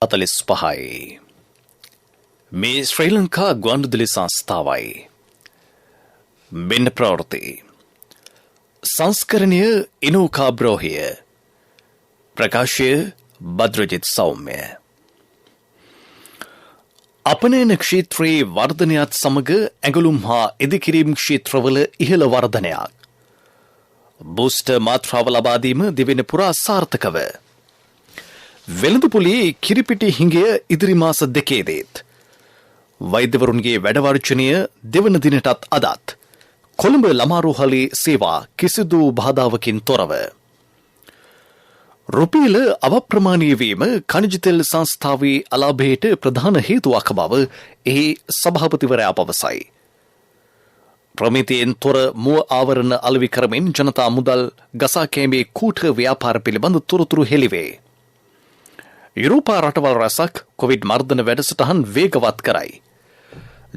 45යි. මේ ශ්‍රී ලංකා ගුවන්විදුලි සංස්ථාවයි. මෙන්න ප්‍රවෘත්ති. සංස්කරණය ඉනෝකාබ්‍රෝහිය. ප්‍රකාශය බද්‍රජිත් සෞම්‍ය. අපනයන ක්ෂේත්‍රයේ වර්ධනයත් සමග ඇඟලුම් හා ඉදිකිරීම් ක්ෂේත්‍රවල ඉහළ වර්ධනයක්. බූස්ටර් මාත්‍රාව ලබාදීම දෙවෙනි පුරා සාර්ථකව. වෙළඳපොලේ කිරිපිටි හිඟය ඉදිරි මාස දෙකේදීත්. වෛද්‍යවරුන්ගේ වැඩවර්ජනය දෙවන දිනටත් අදත්. කොළඹ ළමාරෝහලේ සේවා කිසිදු බාධාවකින් තොරව. රුපියල අවප්‍රමාණීය වීම ඛනිජ තෙල් සංස්ථාවේ අලාභයට ප්‍රධාන හේතුවක් බව එහි සභාපතිවරයා පවසයි. ප්‍රමිතියෙන් තොර මුව ආවරණ අලෙවි කරමින් ජනතා මුදල් ගසා කෑමේ කූට ව්‍යාපාර පිළිබඳ තොරතුරු හෙළිවේ. යුරෝපා රටවල් රැසක් කොවිඩ් මර්ධන වැඩසටහන් වේගවත් කරයි.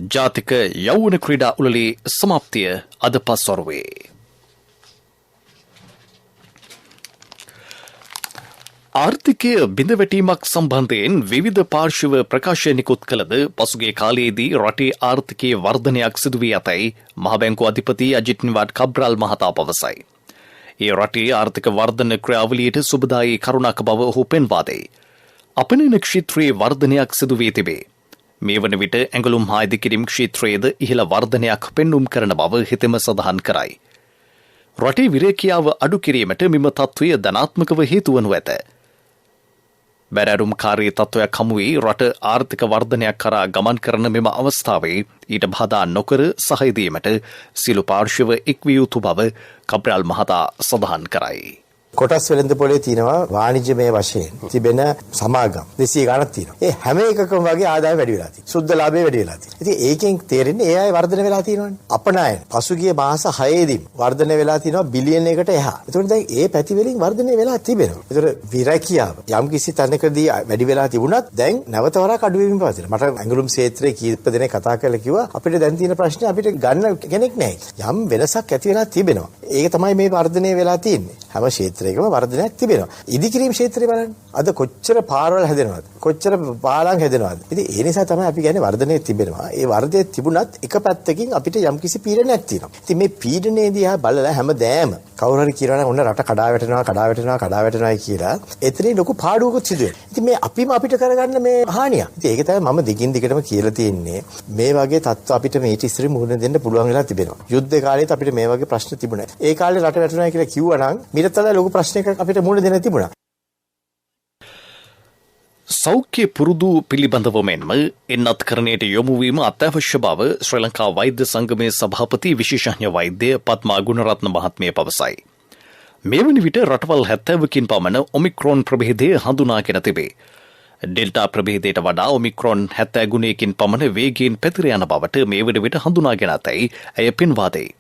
ජාතික යෞවන ක්‍රීඩා උළෙලේ සමාප්තිය අද පස්වරුවේ. ආර්ථිකය බිඳවැටීමක් සම්බන්ධයෙන් විවිධ පාර්ශ්ව ප්‍රකාශ නිකුත් කළද පසුගිය කාලයේදී රටේ ආර්ථිකයේ වර්ධනයක් සිදු වී ඇතැයි මහ බැංකුව අධිපති අජිත් නිවාඩ් කබ්‍රාල් මහතා පවසයි. ඒ රටේ ආර්ථික වර්ධන ක්‍රියාවලියට සුබදායී කරුණක් බව ඔහු පෙන්වා දෙයි. අපනයන ක්ෂේත්‍රයේ වර්ධනයක් සිදු වී තිබේ. මේ වන විට ඇඟලුම් හා ඉදිකිරීම් ක්ෂේත්‍රයේද ඉහළ වර්ධනයක් පෙන්නුම් කරන බව හිතෙම සඳහන් කරයි. රටේ විරේකියාව අඩු කිරීමට මෙම තත්ත්වය ධනාත්මකව හේතු වනු ඇත. බැරෑරුම්කාරී තත්ත්වයක් හමුවී රට ආර්ථික වර්ධනයක් කරා ගමන් කරන මෙම අවස්ථාවේ ඊට බාධා නොකර සහාය දීමට සියලු පාර්ශ්ව එක්විය යුතු බව කබ්‍රාල් මහතා සඳහන් කරයි. කොටස් වෙළඳපොලේ තියෙනවා වාණිජමය වශයෙන් තිබෙන සමාගම් 200 ගණක් තියෙනවා. ඒ හැම එකකම වගේ ආදායම වැඩි වෙලා තියෙනවා. සුද්ධ ලාභය වැඩි වෙලා තියෙනවා. ඉතින් ඒකෙන් තේරෙන්නේ ඒ අය වර්ධනය වෙලා තියෙනවානේ. අපනායන පසුගිය මාස 6ේදීම වර්ධනය වෙලා තියෙනවා බිලියන් එකකට එහා. ඒතකොට දැන් ඒ පැති වලින් වර්ධනය වෙලා තිබෙනවා. ඒතකොට විරකියාව යම් කිසි තැනකදී වැඩි වෙලා තිබුණත් දැන් නැවත වරක් අඩු වෙමින් පවතිනවා. මට ඇඟලුම් ක්ෂේත්‍රයේ කීප දෙනෙක් කතා කරලා කිව්වා අපිට දැන් තියෙන ප්‍රශ්නේ අපිට ගන්න කෙනෙක් නැහැ. යම් වෙනසක් ඇති වෙලා තිබෙනවා. ඒක තමයි මේ වර්ධනය වෙලා තියෙන්නේ. හැම ක්ෂේත්‍රයකම වර්ධනයක් තිබෙනවා. ඉදිකිරීම් ක්ෂේත්‍රය බලන්න. අද කොච්චර පාරවල් හැදෙනවද? කොච්චර පාලම් හැදෙනවද? ඉතින් ඒ නිසා තමයි අපි කියන්නේ වර්ධනය තිබෙනවා. ඒ වර්ධනය තිබුණත් එක පැත්තකින් අපිට යම්කිසි පීඩනයක් තියෙනවා. ඉතින් මේ පීඩනයේදී බලලා හැමදෑම කවුරු හරි කියනවා නම් ඔන්න රට කඩා වැටෙනවා කියලා එතනින් ලොකු පාඩුවකුත් සිදු වෙනවා. ඉතින් මේ අපිම අපිට කරගන්න මේ හානිය. ඉතින් ඒක තමයි මම දිගින් දිගටම කියලා තියෙන්නේ. මේ වගේ තත්ත්ව අපිට මේ ඉතිරි මුහුණ දෙන්න පුළුවන් වෙලා තිබෙනවා. යුද්ධ කාලේත් අපිට මේ වගේ ප්‍රශ්න තිබුණා. ඒ කාලේ රට වැටුණා කියලා කිව්වනම් මීටතල ලොකු ප්‍රශ්නයක් අපිට මුහුණ දෙන්න තිබුණා. සෞඛ්‍ය පුරුදු පිළිබඳව මෙන්ම එන්නත්කරණයට යොමු වීම අත්‍යවශ්‍ය බව ශ්‍රී ලංකා වෛද්‍ය සංගමේ සභාපති විශේෂඥ වෛද්‍ය පත්මා ගුණරත්න මහත්මිය පවසයි. මේ වන විට රටවල් 70කින් පමණ ඔමික්‍රෝන් ප්‍රභේදය හඳුනාගෙන තිබේ. ඩෙල්ටා ප්‍රභේදයට වඩා ඔමික්‍රෝන් 70 ගුණයකින් පමණ වේගයෙන් පැතිර යන බවට මේ වන විට හඳුනාගෙන ඇතැයි ඇය පෙන්වා දෙයි.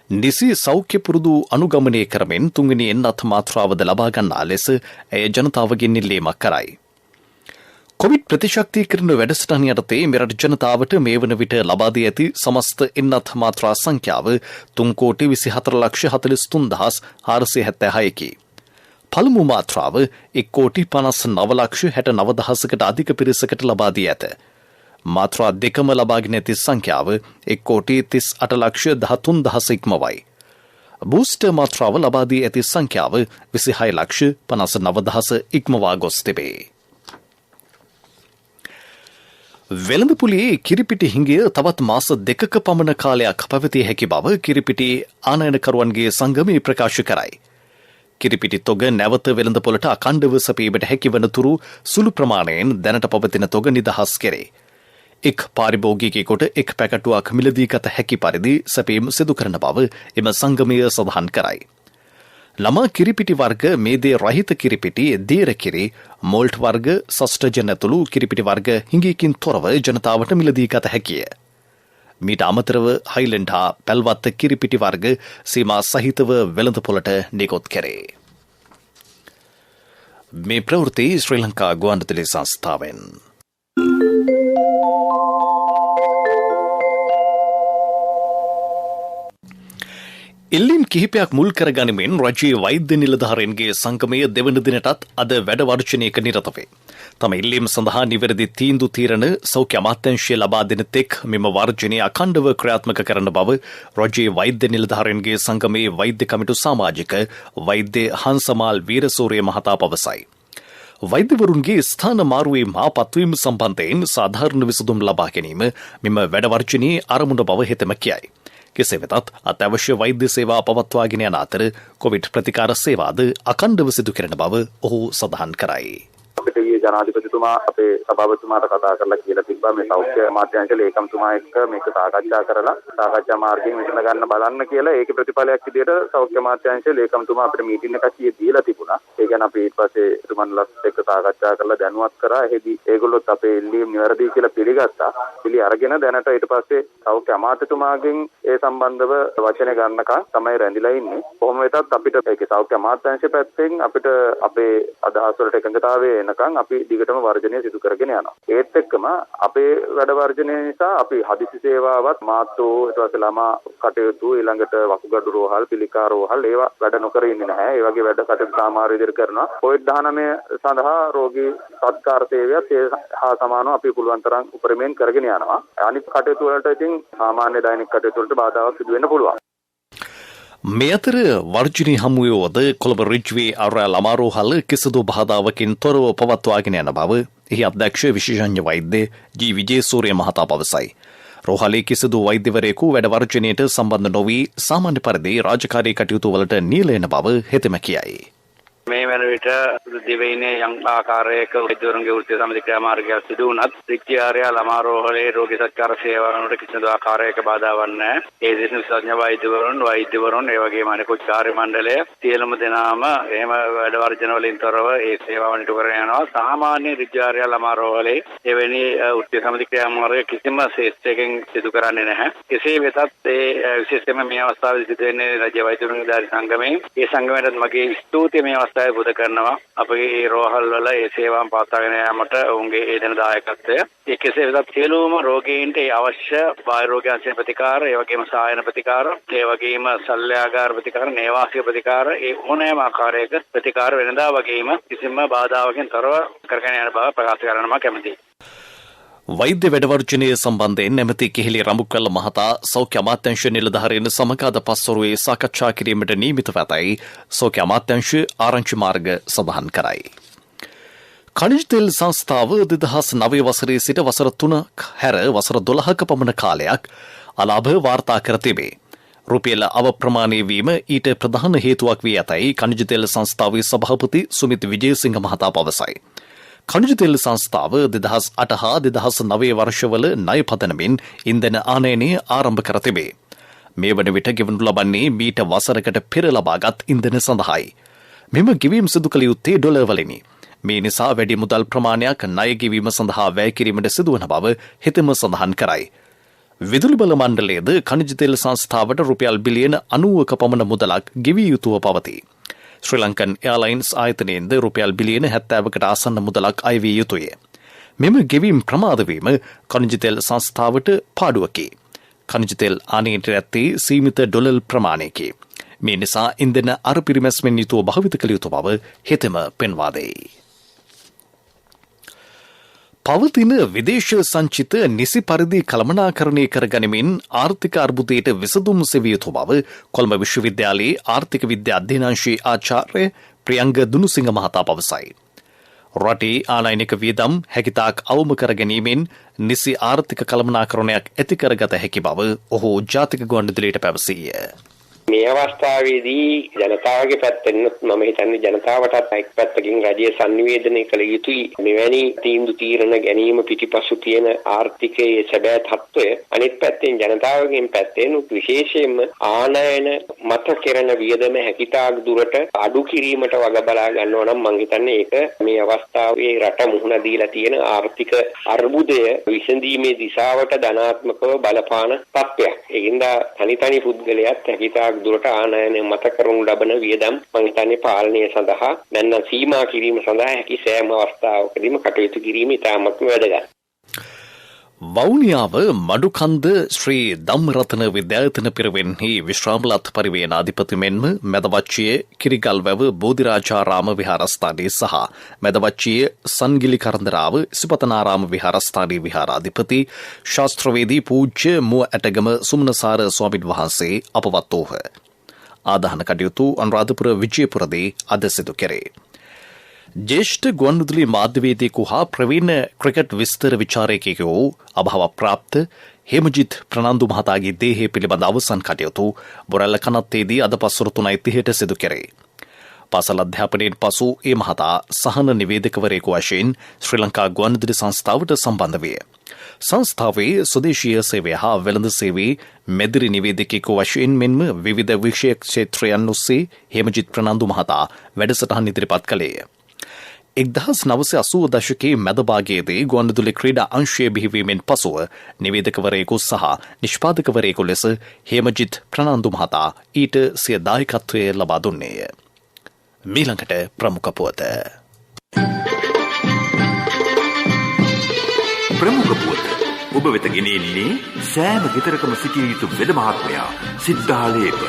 නිසි සෞඛ්‍ය පුරුදු අනුගමනය කරමින් තුන්වෙනි එන්නත් මාත්‍රාවද ලබා ගන්නා ලෙස ඇය ජනතාවගෙන් ඉල්ලීමක් කරයි. කොවිඩ් ප්‍රතිශක්තිකරණ වැඩසටහන යටතේ මෙරට ජනතාවට මේ වන විට ලබා දී ඇති සමස්ත එන්නත් මාත්‍රා සංඛ්‍යාව 3,24,43,476කි. පළමු මාත්‍රාව 1,59,69,000කට අධික පිරිසකට ලබා දී ඇත. මාත්‍රා දෙකම ලබාගෙන ඇති සංඛ්‍යාව 1,38,13,000 ඉක්මවයි. බූස්ටර් මාත්‍රාව ලබා දී ඇති සංඛ්‍යාව 26,59,000 ඉක්මවා ගොස් තිබේ. වෙළඳපොලේ කිරිපිටි හිඟය තවත් මාස 2ක පමණ කාලයක් පැවතිය හැකි බව කිරිපිටි ආනයනකරුවන්ගේ සංගමය ප්‍රකාශ කරයි. කිරිපිටි තොග නැවත වෙළඳපොලට අඛණ්ඩව සැපීමට හැකිවන තුරු සුළු ප්‍රමාණයෙන් දැනට පවතින තොග නිදහස් කෙරේ. එක් පාරිභෝගිකයෙකුට එක් පැකටුවක් මිලදී ගත හැකි පරිදි සැපීම සිදු කරන බව එම සංගමය සඳහන් කරයි. ළමා කිරිපිටි වර්ග මේදේ රහිත කිරිපිටි දේර කිරි මෝල්ට් වර්ග සස්ටජන් ඇතුළු කිරිපිටි වර්ග හිඟයකින් තොරව ජනතාවට මිලදී ගත හැකිය. මීට අමතරව හයිලන්ඩ් හා පැල්වත්ත කිරිපිටි වර්ග සීමා සහිතව වෙළඳපොළට නිකුත් කෙරේ. මේ ප්‍රවෘත්ති ශ්‍රී ලංකා ගුවන්විදුලි සංස්ථාවෙන්. ඉල්ලීම් කිහිපයක් මුල් කරගනිමින් රජයේ වෛද්‍ය නිලධාරීන්ගේ සංගමය දෙවන දිනටත් අද වැඩ වර්ජනයක නිරත වේ. තම ඉල්ලීම් සඳහා නිවැරදි තීන්දුව తీරන සෞඛ්‍ය අමාත්‍යාංශය ලබා දෙන තෙක් මෙම වර්ජනය අඛණ්ඩව ක්‍රියාත්මක කරන බව රජයේ වෛද්‍ය නිලධාරීන්ගේ සංගමයේ වෛද්‍ය කමිටු සමාජික වෛද්‍ය හංසමාල් වීරසූරිය මහතා පවසයි. වෛද්‍යවරුන්ගේ ස්ථාන මාරුවේ මා පත්වීම සම්බන්ධයෙන් සාධාරණ විසඳුම් ලබා ගැනීම මෙම වැඩ වර්ජනයේ අරමුණ බව හෙතෙම කියයි. කෙසේ වෙතත් අත්‍යවශ්‍ය වෛද්‍ය සේවා පවත්වාගෙන යන අතර කොවිඩ් ප්‍රතිකාර සේවාද අඛණ්ඩව සිදු කරන බව ඔහු සඳහන් කරයි. අපිට ඊයේ ජනාධිපතිතුමා අපේ සභාපතිතුමාට කතා කරලා කියලා තිබ්බා මේ සෞඛ්‍ය අමාත්‍යාංශ ලේකම්තුමා එක්ක මේක සාකච්ඡා කරලා සාකච්ඡා මාර්ගයෙන් විසඳ ගන්න බලන්න කියලා. ඒකේ ප්‍රතිඵලයක් විදිහට සෞඛ්‍ය අමාත්‍යාංශ ලේකම්තුමා අපිට මීටින් එකක් දීලා තිබුණා. ඒ ගැන අපි ඊට පස්සේ එතුමන්ලත් එක්ක සාකච්ඡා කරලා දැනුවත් කරා. එහෙදි ඒගොල්ලොත් අපේ ඉල්ලීම් නිවැරදි කියලා පිළිගත්තා. පිළි අරගෙන දැනට ඊට පස්සේ සෞඛ්‍ය අමාත්‍යතුමාගෙන් ඒ සම්බන්ධව වචන ගන්නකම් තමයි රැඳිලා ඉන්නේ. කොහොම වෙතත් අපිට ඒකේ සෞඛ්‍ය අමාත්‍යාංශ පැත්තෙන් අපිට අපේ අදහස් වලට එකඟතාවය එනකම් අපි දිගටම වර්ජනය සිදු කරගෙන යනවා. ඒත් එක්කම අපේ වැඩ වර්ජනය නිසා අපි හදිසි සේවාවත් මාතෘ ඊට පස්සේ ළමා කටයුතු ඊළඟට වකුගඩු රෝහල් පිළිකා රෝහල් ඒවා වැඩ නොකර ඉන්නේ නැහැ. ඒ වගේ වැඩ කටයුතු සාමාන්‍ය විදිහට කරනවා. COVID-19 සඳහා රෝගී සත්කාර සේවයත් ඒ හා සමානව අපි පුළුවන් තරම් උපරිමයෙන් කරගෙන යනවා. අනිත් කටයුතු වලට ඉතින් සාමාන්‍ය දෛනික කටයුතු වලට බාධාවක් සිදු වෙන්න පුළුවන්. මේ අතර වර්ජනී හමුවේද කොළඹ රිජ්වේ අරාල් අමාරෝහල කිසිදු බාධාවකින් තොරව පවත්වාගෙන යන බව එහි අධ්‍යක්ෂ විශේෂඥ වෛද්‍ය ජී විජේසූරිය මහතා පවසයි. රෝහලේ කිසිදු වෛද්‍යවරයෙකු වැඩ වර්ජනයට සම්බන්ධ නොවී සාමාන්‍ය පරිදි රාජකාරී කටයුතු වලට නියැලෙන බව හෙතෙම කියයි. මේ වන විට දිවයිනේ යම් ආකාරයක වෛද්‍යවරුන්ගේ වෘත්තීය සමිති ක්‍රියාමාර්ගයක් සිදු වුණත් රිජ්‍යාරයා ළමාරෝහලේ රෝගී සත්කාර සේවාවලට කිසිදු ආකාරයක බාධාවක් නැහැ. ඒ දේශන විශේෂඥ වෛද්‍යවරුන් ඒ වගේම අනෙකුත් කාර්ය මණ්ඩලය සියලුම දෙනාම එහෙම වැඩ වර්ජන වලින් තොරව ඒ සේවාව නිතු කරගෙන යනවා. සාමාන්‍ය රිජ්‍යාරයා ළමාරෝහලේ එවැනි වෘත්තීය සමිති ක්‍රියාමාර්ගයක් කිසිම ශේෂ්ත්‍රයකින් සිදු කරන්නේ නැහැ. කෙසේ වෙතත් ඒ විශේෂයෙන්ම මේ අවස්ථාවේදී සිදු වෙන්නේ රාජ්‍ය වෛද්‍ය නිලධාරී සංගමයේ ඒ සංගමයට මගේ ස්තුතිය මේ බුද කරනවා. අපගේ රෝහල් වල ඒ සේවාවන් පවත්වාගෙන යාමට ඔවුන්ගේ ඒ දෙන දායකත්වය. ඒ කෙසේ වෙතත් සියලුම රෝගීන්ට අවශ්‍ය බාහිර රෝගයන්ගේ ප්‍රතිකාර, ඒ වගේම සායන ප්‍රතිකාර, ඒ වගේම ශල්‍යාගාර ප්‍රතිකාර, නේවාසික ප්‍රතිකාර, ඒ ඕනෑම ආකාරයක ප්‍රතිකාර වෙනදා වගේම කිසිම බාධාවකින් තොරව කරගෙන යන බව ප්‍රකාශ කරනවා කැමැතියි. වෛද්‍ය වැඩවර්ජනය සම්බන්ධයෙන් නැමති කෙහෙලි රඹුකල්ල මහතා සෞඛ්‍ය අමාත්‍යාංශ නිලධාරීන් සමග අද පස්වරුවේ සාකච්ඡා කිරීමට නියමිතව ඇතැයි සෞඛ්‍ය අමාත්‍යාංශ ආරංචි මාර්ග සඳහන් කරයි. ඛනිජ තෙල් සංස්ථාව 2009 වසරේ සිට වසර 3ක් හැර වසර 12ක පමණ කාලයක් අලාභ වාර්තා කර තිබේ. රුපියල අවප්‍රමාණය වීම ඊට ප්‍රධාන හේතුවක් වී ඇතැයි ඛනිජ තෙල් සංස්ථාවේ සභාපති සුමිත් විජේසිංහ මහතා පවසයි. ඛනිජ තෙල් සංස්ථාව 2008 හා 2009 වර්ෂවල ණය පදනමින් ඉන්ධන ආනයනය ආරම්භ කර තිබේ. මේ වන විට ගෙවනු ලබන්නේ මීට වසරකට පෙර ලබාගත් ඉන්ධන සඳහායි. මෙම ගෙවීම් සිදු කළ යුත්තේ ඩොලර් වලිනි. මේ නිසා වැඩි මුදල් ප්‍රමාණයක් ණය ගෙවීම සඳහා වැය කිරීමට සිදුවන බව හෙතෙම සඳහන් කරයි. විදුලි බල මණ්ඩලයේද ඛනිජ තෙල් සංස්ථාවට රුපියල් බිලියන 90ක පමණ මුදලක් ගෙවිය යුතුව පවතී. ශ්‍රී ලංකන් එයාලයින්ස් ආයතනයෙන්ද රුපියල් බිලියන 70කට ආසන්න මුදලක් අය විය යුතුය. මෙම ගෙවීම් ප්‍රමාද වීම ඛනිජ තෙල් සංස්ථාවට පාඩුවකි. ඛනිජ තෙල් ආනයනයට ඇත්තේ සීමිත ඩොලර් ප්‍රමාණයකි. මේ නිසා ඉන්ධන අර පිරිමැස්මෙන් යුතුව භාවිත කළ යුතු බව හෙතෙම පෙන්වා දෙයි. පවතින විදේශ සංචිත නිසි පරිදි කළමනාකරණය කර ගනිමින් ආර්ථික අර්බුදයට විසඳුම් සෙවිය යුතු බව කොළඹ විශ්වවිද්‍යාලයේ ආර්ථික විද්‍යා අධ්‍යනාංශයේ ආචාර්ය ප්‍රියංග දුනුසිංහ මහතා පවසයි. රටේ ආනයනික වියදම් හැකිතාක් අවම කර ගැනීමෙන් නිසි ආර්ථික කළමනාකරණයක් ඇති කරගත හැකි බව ඔහු ජාතික ගුවන්විදුලියට පැවසීය. මේ අවස්ථාවේදී ජනතාවගේ පැත්තෙන් මම හිතන්නේ ජනතාවටත් එක් පැත්තකින් රජය සංනිවේදනය කළ යුතුයි මෙවැනි තීන්දුව తీරන ගැනීම පිටිපසු තියෙන ආර්ථිකයේ සැබෑ තත්ත්වය. අනිත් පැත්තෙන් ජනතාවගෙන් පැත්තෙන් විශේෂයෙන්ම ආනයන මත කෙරෙන වියදම හැකිතාක් දුරට අඩු කිරීමට වග බලා ගන්නවා නම් මම හිතන්නේ ඒක මේ අවස්ථාවේ රට මුහුණ දීලා තියෙන ආර්ථික අර්බුදය විසඳීමේ දිශාවට ධනාත්මකව බලපාන තත්ත්වයක්. ඒකින්ද තනි පුද්ගලයාත් හැකිතාක් දුරට ආනයනය මත කරනු ලබන වියදම් මම හිතන්නේ පාලනය සඳහා නැත්නම් සීමා කිරීම සඳහා හැකි සෑම අවස්ථාවකදීම කටයුතු කිරීම ඉතාමත්ම වැදගත්. වවුනියාව මඩුකන්ද ශ්‍රී ධම්මරතන විද්‍යායතන පිරිවෙන්හි විශ්‍රාමලත් පරිවේනාධිපති මෙන්ම මැදවච්චියේ කිරිගල්වැව බෝධිරාජාරාම විහාරස්ථානයේ සහ මැදවච්චියේ සංගිලි කරන්දරාව සිපතනාරාම විහාරස්ථානයේ විහාරාධිපති ශාස්ත්‍රවේදී පූජ්‍ය මුව ඇටගම සුමනසාර ස්වාමින් වහන්සේ අපවත් වූහ. ආදාහන කටයුතු අනුරාධපුර විජයපුරදී අද සිදු කෙරේ. ज्येष्ठ गुवन्विदुली माध्यवेदिकु हा प्रवीण क्रिकेट विस्तर विचारकेकु अभाव प्राप्त हेमजित प्रनांदु महताගේ දේහය පිළිබඳ අවසන් කටයුතු බොරැල්ල කනත්තේදී අද පස්වරු 3:30ට සිදු කෙරේ. පාසල් අධ්‍යාපනයෙන් පසු ඒ මහතා සහන නිවේදකවරයෙකු වශයෙන් ශ්‍රී ලංකා ගුවන්විදුලි සංස්ථාවට සම්බන්ධ විය. සංස්ථාවේ ස්වදේශීය සේවය හා වෙළඳ සේවයේ මෙදිරි නිවේදකයෙකු වශයෙන් මෙන්ම විවිධ විෂය ක්ෂේත්‍රයන් ඔස්සේ හේමජිත් ප්‍රනාන්දු මහතා වැඩසටහන් ඉදිරිපත් කළේය. 1980 දශකයේ මැද භාගයේදී ගුවන්විදුලි ක්‍රීඩා අංශය බිහිවීමෙන් පසුව නිවේදකවරයෙකු සහ නිෂ්පාදකවරයෙකු ලෙස හේමජිත් ප්‍රනාන්දු මහතා ඊට සිය දායකත්වය ලබා දුන්නේය. මීළඟට ප්‍රමුඛ පුවත. ප්‍රමුඛ පුවත ඔබ වෙත ගෙනෙන්නේ සෑම ගෙදරකම සිටිය යුතු වෙද මහත්මයා සිද්ධාලේප.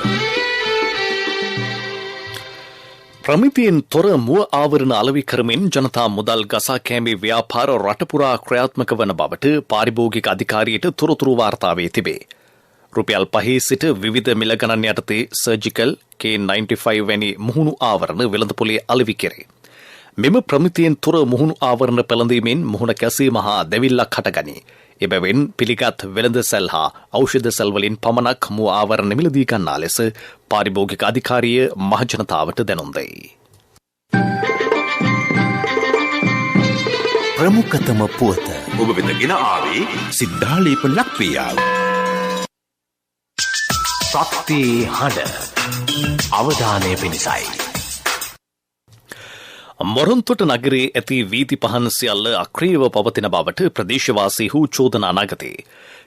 ප්‍රමිතියෙන් තොර මුව ආවරණ අලෙවි කරමින් ජනතා මුදල් ගසා කෑමේ ව්‍යාපාර රටපුරා ක්‍රියාත්මක වන බවට පාරිභෝගික අධිකාරියට තොරතුරු වාර්තා වී තිබේ. රුපියල් 5 සිට විවිධ මිල ගණන් යටතේ සර්ජිකල් K95 වැනි මුහුණු ආවරණ වෙළඳපොලේ අලෙවි කෙරේ. මෙම ප්‍රමිතියෙන් තොර මුහුණු ආවරණ පැළඳීමෙන් මුහුණ කැසීම හා දැවිල්ලක් හටගනී. එබැවින් පිළිගත් වෙළඳ සැල් හා ඖෂධ සැල් වලින් පමණක් මුව ආවරණ මිලදී ගන්නා ලෙස පාරිභෝගික අධිකාරිය මහජනතාවට දැනුම් දෙයි. ප්‍රමුඛතම පුවත ඔබ වෙත ගෙන ආවේ සිද්ධාලේප ලක්පියාව. ශක්ති හඬ අවධානය පිණිසයි. මොරොන්තොට නගරයේ ඇති වීති පහන් සියල්ල අක්‍රියව පවතින බවට ප්‍රදේශවාසීහු චෝදනා නගතේ.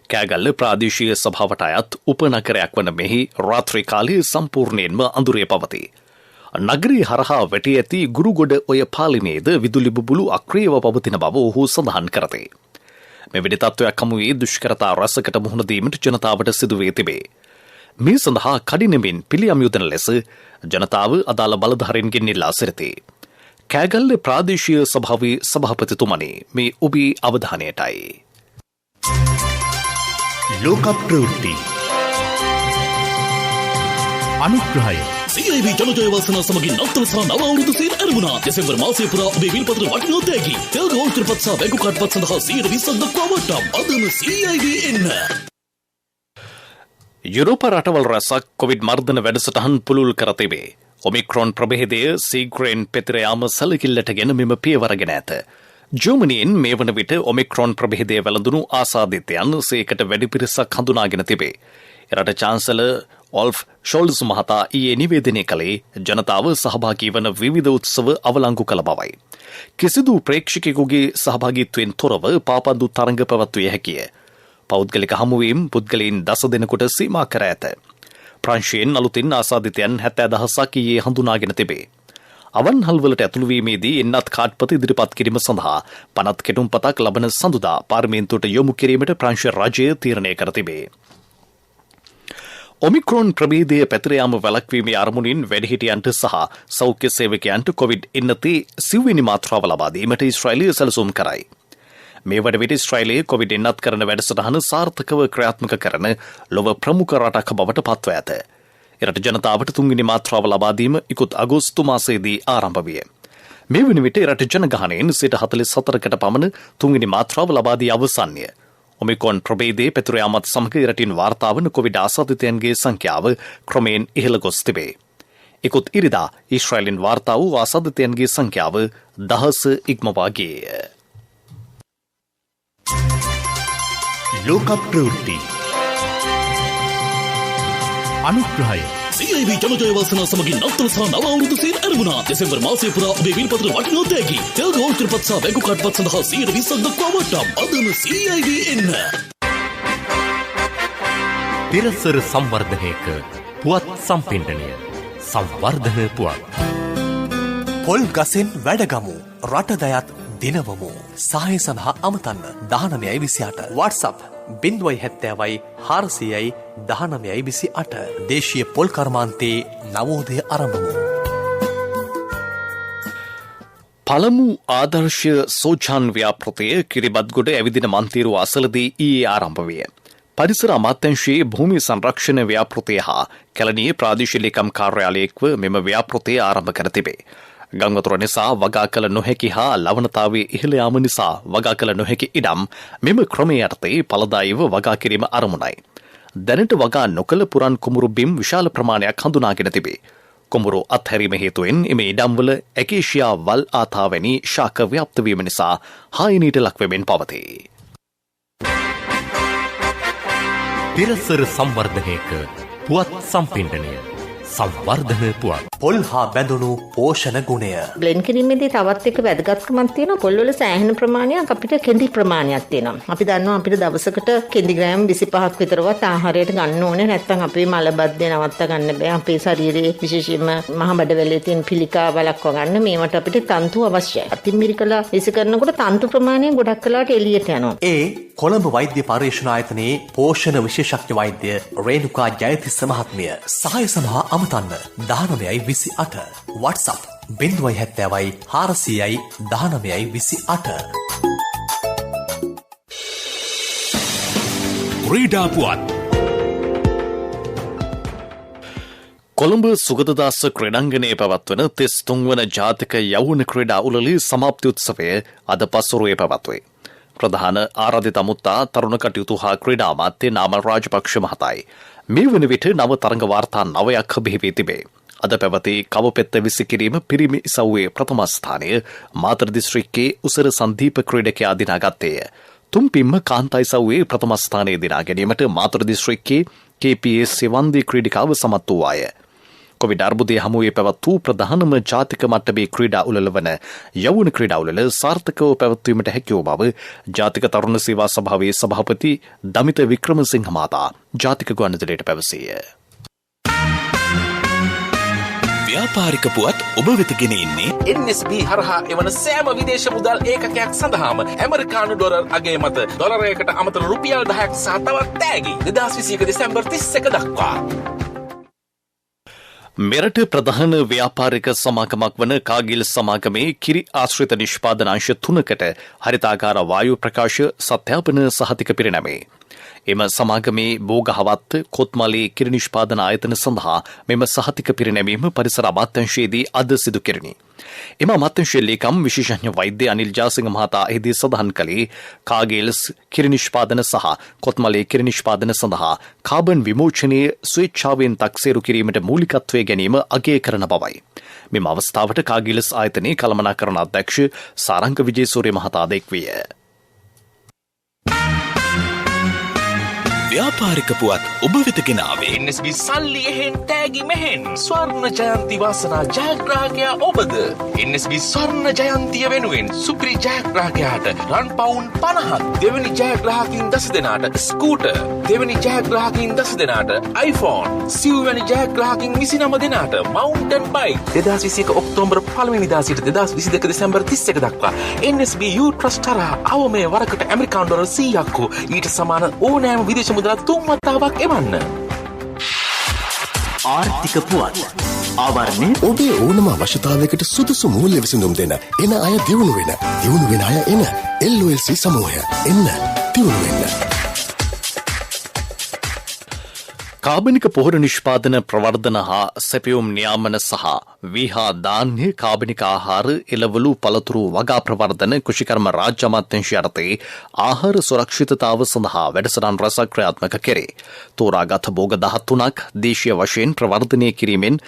කෑගල්ල ප්‍රාදේශීය සභාවට අයත් උපනගරයක් වන මෙහි රාත්‍රී කාලයේ සම්පූර්ණයෙන්ම අඳුරේ පවතී. නගරී හරහා වැටී ඇති ගුරුගොඩ ඔය පාලිමේද විදුලි බුබුලු අක්‍රියව පවතින බව ඔහු සඳහන් කරතේ. මෙවැනි තත්ත්වයක් හමුවේ දුෂ්කරතා රැසකට මුහුණ දීමට ජනතාවට සිදුවේ තිබේ. මේ සඳහා කඩිනමින් පිළියම් යොදන ලෙස ජනතාව අදාළ බලධාරීන්ගෙන් ඉල්ලා සිටිති. කෑගල්ල ප්‍රාදේශීය සභාවේ සභාපතිතුමනි මේ ඔබේ අවධානයටයි. ලෝක ප්‍රවෘත්ති අනුග්‍රහය CIB ජනජය වාසනා සමගින් නවතන සහ නව අවුරුදු සේල් ආරම්භුණා. දෙසැම්බර් මාසයේ පුරා ඔබේ විල්පත්‍ර වටිනා තෑගි තෙල් ගෝල්කරපත් සහ බැංකු කාඩ්පත් සඳහා 120ක් දක්වා වටම්. අදම CIB එන්න. යුරෝපා රටවල් රැසක් කොවිඩ් මර්ධන වැඩසටහන් පුළුල් කර තිබේ. ඔමික්‍රොන් ප්‍රභේදය සීග්‍රෙන් පෙතර යාම සැලකිල්ලට ගෙන මෙම පියවරගෙන ඇත. ජර්මනියෙන් මේ වන විට ඔමික්‍රොන් ප්‍රභේදය වැළඳුණු ආසාදිතයන් සේකට වැඩි පිරිසක් හඳුනාගෙන තිබේ. එරට චාන්සලර් ඔල්ෆ් ෂෝල්ස් මහතා ඊයේ නිවේදනය කළේ ජනතාව සහභාගී වන විවිධ උත්සව අවලංගු කළ බවයි. කිසිදු ප්‍රේක්ෂකයෙකුගේ සහභාගීත්වයෙන් තොරව පාපන්දු තරඟ පැවැත්විය හැකිය. පෞද්ගලික හමුවීම් පුද්ගලයන් 10 දෙනෙකුට සීමා කර ඇත. ප්‍රංශයෙන් අලුතින් ආසාදිතයන් 70,000ක් ඊයේ හඳුනාගෙන තිබේ. අවන්හල්වලට ඇතුළුවීමේදී එන්නත් කාඩ්පත ඉදිරිපත් කිරීම සඳහා පනත් කෙටුම්පතක් ලබන සඳුදා පාර්ලිමේන්තුවට යොමු කිරීමට ප්‍රංශ රජය තීරණය කර තිබේ. ඔමික්‍රොන් ප්‍රභේදය පැතිර යාම වැළැක්වීමේ අරමුණින් වැඩිහිටියන්ට සහ සෞඛ්‍ය සේවකයන්ට කොවිඩ් එන්නතේ සිව්වෙනි මාත්‍රාව ලබා දීමට ඊශ්‍රායලය සැලසුම් කරයි. මේ වන විට ඊශ්‍රායලයේ කොවිඩ් එන්නත් කරන වැඩසටහන සාර්ථකව ක්‍රියාත්මක කරන ලොව ප්‍රමුඛ රටක් බවට පත්ව ඇත. එරට ජනතාවට තුන්වෙනි මාත්‍රාව ලබා දීම ඉකුත් අගෝස්තු මාසයේදී ආරම්භ විය. මේ වන විට රට ජනගහනයෙන් 44%කට පමණ තුන්වෙනි මාත්‍රාව ලබා දී අවසන්ය. ඔමික්‍රොන් ප්‍රභේදයේ පැතිර යාමත් සමග රටින් වාර්තා වන කොවිඩ් ආසාදිතයන්ගේ සංඛ්‍යාව ක්‍රමයෙන් ඉහළ ගොස් තිබේ. ඉකුත් ඉරිදා ඊශ්‍රායලෙන් වාර්තා වූ ආසාදිතයන්ගේ සංඛ්‍යාව 10 ඉක්මවා ගියේය. ලෝක ප්‍රවෘත්ති අනුග්‍රහය CIB ජනජය වාසනා සමගින් නවතන සහ නව අවුරුදු සේල් ආරම්භුණා. දෙසැම්බර් මාසයේ පුරා ඔබේ විල්පත්‍ර වටිනා තෑගි තෙල් ගෝල්කරපත් සහ බැංකු කාඩ්පත් සඳහා 120ක් දක්වා වටම්. අදම CIB එන්න. පිරසර සංවර්ධනයක පුවත් සම්පින්ඩනය සංවර්ධන පුවත්. පොල් ගසෙන් වැඩගමු රටදයත් දිනවමු. සහාය සඳහා අමතන්න 1928 WhatsApp 070 400 1928 දේශීය පොල් කර්මාන්තයේ නවෝදය ආරම්භමු. පළමු ආදර්ශ සෝජාන් ව්‍යාපෘතිය කිරිබත්ගොඩ ඇවිදින මන්තිරු අසලදී ඊයේ ආරම්භ විය. පරිසර අමාත්‍යංශයේ භූමි සංරක්ෂණ ව්‍යාපෘතිය හා කැලණියේ ප්‍රාදේශීය ලේකම් කාර්යාලයේව මෙම ව්‍යාපෘතිය ආරම්භ කර තිබේ. ගංවතුර නිසා වගා කළ නොහැකි හා ලවණතාවයේ ඉහළ යාම නිසා වගා කළ නොහැකි ඉඩම් මෙම ක්‍රමයේ යටතේ ඵලදායීව වගා කිරීම අරමුණයි. දැනට වගා නොකළ පුරන් කුඹුරු බිම් විශාල ප්‍රමාණයක් හඳුනාගෙන තිබේ. කුඹුරු අත්හැරීම හේතුවෙන් එම ඉඩම්වල ඇකේෂියා වල් ආතා වැනි ශාක ව්‍යාප්ත වීම නිසා හායනීට ලක්වෙමින් පවතී. තිරසර සංවර්ධනයක පුවත් සම්පින්ඩනය සංවර්ධන පුවත්. පොල් හා බැඳුණු පෝෂණ ගුණය. බ්ලෙන්ඩ් කිරීමේදී තවත් එක වැදගත්කමක් තියෙනවා. පොල් වල සෑහෙන ප්‍රමාණයක් අපිට කෙඳි ප්‍රමාණයක් තියෙනවා. අපි දන්නවා අපිට දවසකට කෙඳි ග්‍රෑම් 25ක් විතරවත් ආහාරයට ගන්න ඕනේ. නැත්නම් අපේ මලබද්ධය නවත්ත ගන්න බෑ. අපේ ශරීරයේ විශේෂයෙන්ම මහ බඩවැලේ තියෙන පිළිකා වළක්ව ගන්න මේවට අපිට තන්තු අවශ්‍යයි. අතිමිරිකලා විස කරනකොට තන්තු ප්‍රමාණය ගොඩක් කලකට එළියට යනවා. ඒ කොළඹ වෛද්‍ය පරීක්ෂණ ආයතනයේ පෝෂණ විශේෂඥ වෛද්‍ය රේණුකා ජයතිස්ස මහත්මිය. සහාය සඳහා අමතන්න 1928 WhatsApp 070 400 1928. ක්‍රීඩා පුවත්. කොළඹ සුගතදාස ක්‍රීඩාංගණයේ පැවැත්වන 33 වන ජාතික යෞවන ක්‍රීඩා උළෙලේ සමාප්ති උත්සවය අද පස්වරුවේ පැවැත්වේ. ප්‍රධාන ආරාධිත අමුත්තා තරුණ කටයුතු හා ක්‍රීඩා අමාත්‍ය නාමල් රාජපක්ෂ මහතායි. මේ වන විට නව තරඟ වාර්තා 9ක් බිහිවී තිබේ. අද පැවති කවපෙත්ත විසිකිරීම පිරිමි ඉසව්වේ ප්‍රථම ස්ථානය මාතර දිස්ත්‍රික්කයේ උසර සංදීප ක්‍රීඩකයා දිනාගත්තේය. තුම්පිම්ම කාන්තා ඉසව්වේ ප්‍රථම ස්ථානය දිනා ගැනීමට මාතර දිස්ත්‍රික්කයේ KPS සෙවන්දී ක්‍රීඩිකාව සමත් වූවාය. කොවිඩ් අර්බුදය හමුවේ පැවත් වූ ප්‍රධානම ජාතික මට්ටමේ ක්‍රීඩා උළෙල වන යෞවන ක්‍රීඩා උළෙල සාර්ථකව පැවැත්වීමට හැකි වූ බව ජාතික තරුණ සේවා සභාවේ සභාපති දමිත වික්‍රමසිංහ මහතා ජාතික ගුවන්විදුලියට පැවසීය. ව්‍යාපාරික පුවත් ඔබ වෙත ගෙන එන්නේ NSB හරහා එවන සෑම විදේශ මුදල් ඒකකයක් සඳහාම ඇමරිකානු ඩොලර් අගය මත ඩොලරයකට අමතර රුපියල් 10ක් සහ තවත් තෑගි 2021 දෙසැම්බර් 31 දක්වා. මෙරට ප්‍රධාන ව්‍යාපාරික සමාගමක් වන කාගිල් සමාගමේ කිරි ආශ්‍රිත නිෂ්පාදන අංශ 3කට හරිතාකාර වායු ප්‍රකාශ සත්‍යාපන සහතික පිරිනැමේ. එම සමාගමේ බෝගහවත් කොත්මලේ කිරි නිෂ්පාදන ආයතන සඳහා මෙම සහතික පිරිනැමීම පරිසර අමාත්‍යාංශයේදී අද සිදු කෙරිණි. එම අමාත්‍යාංශයේ ලේකම් විශේෂඥ වෛද්‍ය අනිල් ජාසිංහ මහතා එහිදී සඳහන් කළේ කාගේල්ස් කිරි නිෂ්පාදන සහ කොත්මලේ කිරි නිෂ්පාදන සඳහා කාබන් විමෝචනයේ ස්වේච්ඡාවෙන් තක්සේරු කිරීමට මූලිකත්වය ගැනීම අගය කරන බවයි. මෙම අවස්ථාවට කාගේල්ස් ආයතනයේ කළමනාකරණ අධ්‍යක්ෂ සාරංග විජේසූරිය මහතා දැක්විය. ව්‍යාපාරික පුවත් ඔබ වෙත ගෙනාවේ NSB සල්ලි එහෙන් තෑගි මෙහෙන් ස්වර්ණ ජයන්ති වාසනා ජයග්‍රාහකයා ඔබද. NSB ස්වර්ණ ජයන්තිය වෙනුවෙන් සුපිරි ජයග්‍රාහකයාට රන් පවුන් 50ක්, දෙවැනි ජයග්‍රාහකින් 10 දෙනාට ස්කූටර්, දෙවැනි ජයග්‍රාහකින් 10 දෙනාට iPhone, සිව්වැනි ජයග්‍රාහකින් 29 දෙනාට මවුන්ටන් බයික්. 2021 ඔක්තෝබර් 1 වෙනිදා සිට 2022 දෙසැම්බර් 31 දක්වා NSB U Trust හරහා අවමේ වරකට ඇමරිකානු ඩොලර් 100ක් හෝ ඊට සමාන ඕනෑම විදේශ මුදල් 3 වතාවක් එවන්න. ආර්ථික පුවත් ආවරණය ඔබේ ඕනම අවශ්‍යතාවයකට සුදුසු මූල්‍ය විසඳුම් දෙන එන අය දියුණු වෙන අය එන LOLC සමූහය එන්න දියුණු වෙන්න. කාබනික පොහොර නිෂ්පාදන ප්‍රවර්ධන හා සැපයුම් නියාමන සහ විහා දාන්‍ය කාබනික ආහාර එළවලු පළතුරු වගා ප්‍රවර්ධන කුෂිකර්ම රාජ්‍ය අමාත්‍යාංශය යටතේ ආහාර සුරක්ෂිතතාව සඳහා වැඩසටහන් රැසක් ක්‍රියාත්මක කෙරේ. තෝරාගත් භෝග 13ක් දේශීය වශයෙන් ප්‍රවර්ධනය කිරීමෙන්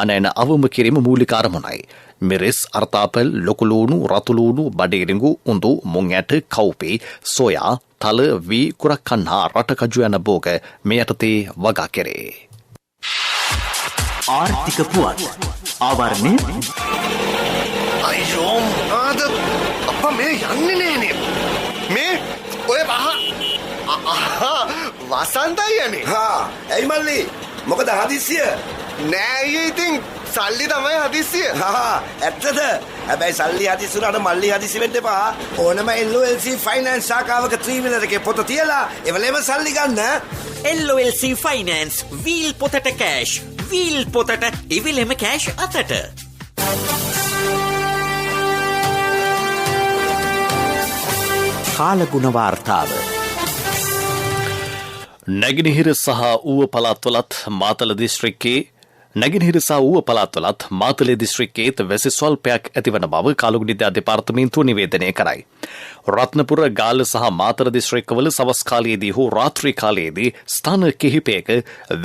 ආනයන අවම කිරීම මූලික අරමුණයි. මිරිස්, අර්තාපල්, ලොකුලූණු, රතුලූණු, බඩේරිඟු, උඳු, මුං ඇට, කව්පේ, සෝයා, තල, වී, කුරක්කන් හා රටකජු යන භෝග මේ යටතේ වගා කෙරේ. ආර්ථික පුවත් ආවරණය අයියෝ ආද අප්පා මේ යන්නේ නෑනේ මේ ඔය වසන්තයි යන්නේ. ඇයි මල්ලි මොකද හදිස්සිය? නෑ ඉතින් සල්ලි තමයි හදිස්සිය. ඇත්තද? හැබැයි සල්ලි හදිස්සි උනාට මල්ලි හදිස්සි වෙන්න එපා. ඕනම LOLC ෆයිනෑන්ස් ශාඛාවක 3-wheeler එකේ පොත තියලා එවලේම සල්ලි ගන්න. LOLC ෆයිනෑන්ස් වීල් පොතට කෑෂ්. වීල් පොතට එවෙලෙම කෑෂ් අතට. කාලගුණ වාර්තාව. නැගෙනහිර සහ ඌව පළාත්වලත් මාතල දිස්ත්‍රික්කයේ නැගෙනහිර සහ ඌව පළාත්වලත් මාතලේ දිස්ත්‍රික්කයේත් වැසි ස්වල්පයක් ඇතිවන බව කාලගුණිදා දෙපාර්තමේන්තුව නිවේදනය කරයි. රත්නපුර ගාල්ල සහ මාතර දිස්ත්‍රික්කවල සවස් කාලයේදී හෝ රාත්‍රී කාලයේදී ස්ථාන කිහිපයක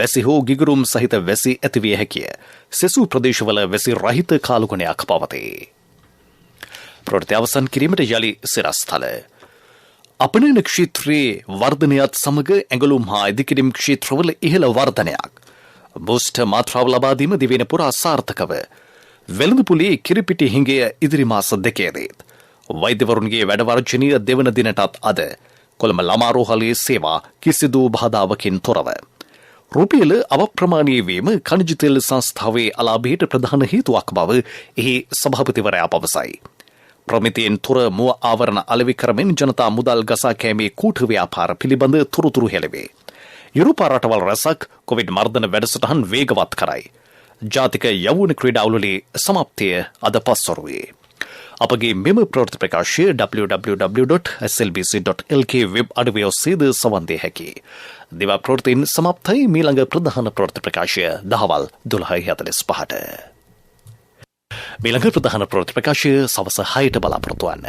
වැසි හෝ ගිගුරුම් සහිත වැසි ඇතිවිය හැකිය. සෙසු ප්‍රදේශවල වැසි රහිත කාලගුණයක් පවතී. ප්‍රවෘත්ති අවසන් කිරීමට යලි සිරස්තල. අපනයන ක්ෂේත්‍රයේ වර්ධනයත් සමග ඇඟලුම් හා ඉදිකිරීම් ක්ෂේත්‍රවල ඉහළ වර්ධනයක්. බූස්ට මාත්‍රාව ලබාදීම දිවෙන පුරා සාර්ථකව. වෙළඳපොලේ කිරිපිටි හිඟය ඉදිරි මාස දෙකේදීත්. වෛද්‍යවරුන්ගේ වැඩවර්ජනීය දෙවන දිනටත් අද කොළඹ ළමාරෝහලේ සේවා කිසිදු බාධාවකින් තොරව. රුපියල අවප්‍රමාණීය වීම ඛනිජ තෙල් සංස්ථාවේ අලාභයට ප්‍රධාන හේතුවක් බව එහි සභාපතිවරයා පවසයි. ප්‍රමිතියෙන් තොර මුව ආවරණ අලෙවි කරමින් ජනතා මුදල් ගසා කෑමේ කූට ව්‍යාපාර පිළිබඳ තොරතුරු හෙළවේ. යුරෝපා රටවල් රැසක් කොවිඩ් මර්ධන වැඩසටහන් වේගවත් කරයි. ජාතික යෞවන ක්‍රීඩාවලේ සමාප්තිය අද පස්වරුවේ. අපගේ මෙම ප්‍රවෘත්ති ප්‍රකාශය www.slbc.lk වෙබ් අඩවිය ඔස්සේද සවන් දිය හැකියි. දිවා ප්‍රවෘත්තීන් සමාප්තයි. මීළඟ ප්‍රධාන ප්‍රවෘත්ති ප්‍රකාශය දහවල් 12:45ට. මීළඟ ප්‍රධාන ප්‍රවෘත්ති ප්‍රකාශය සවස 6ට බලාපොරොත්තු වන්න.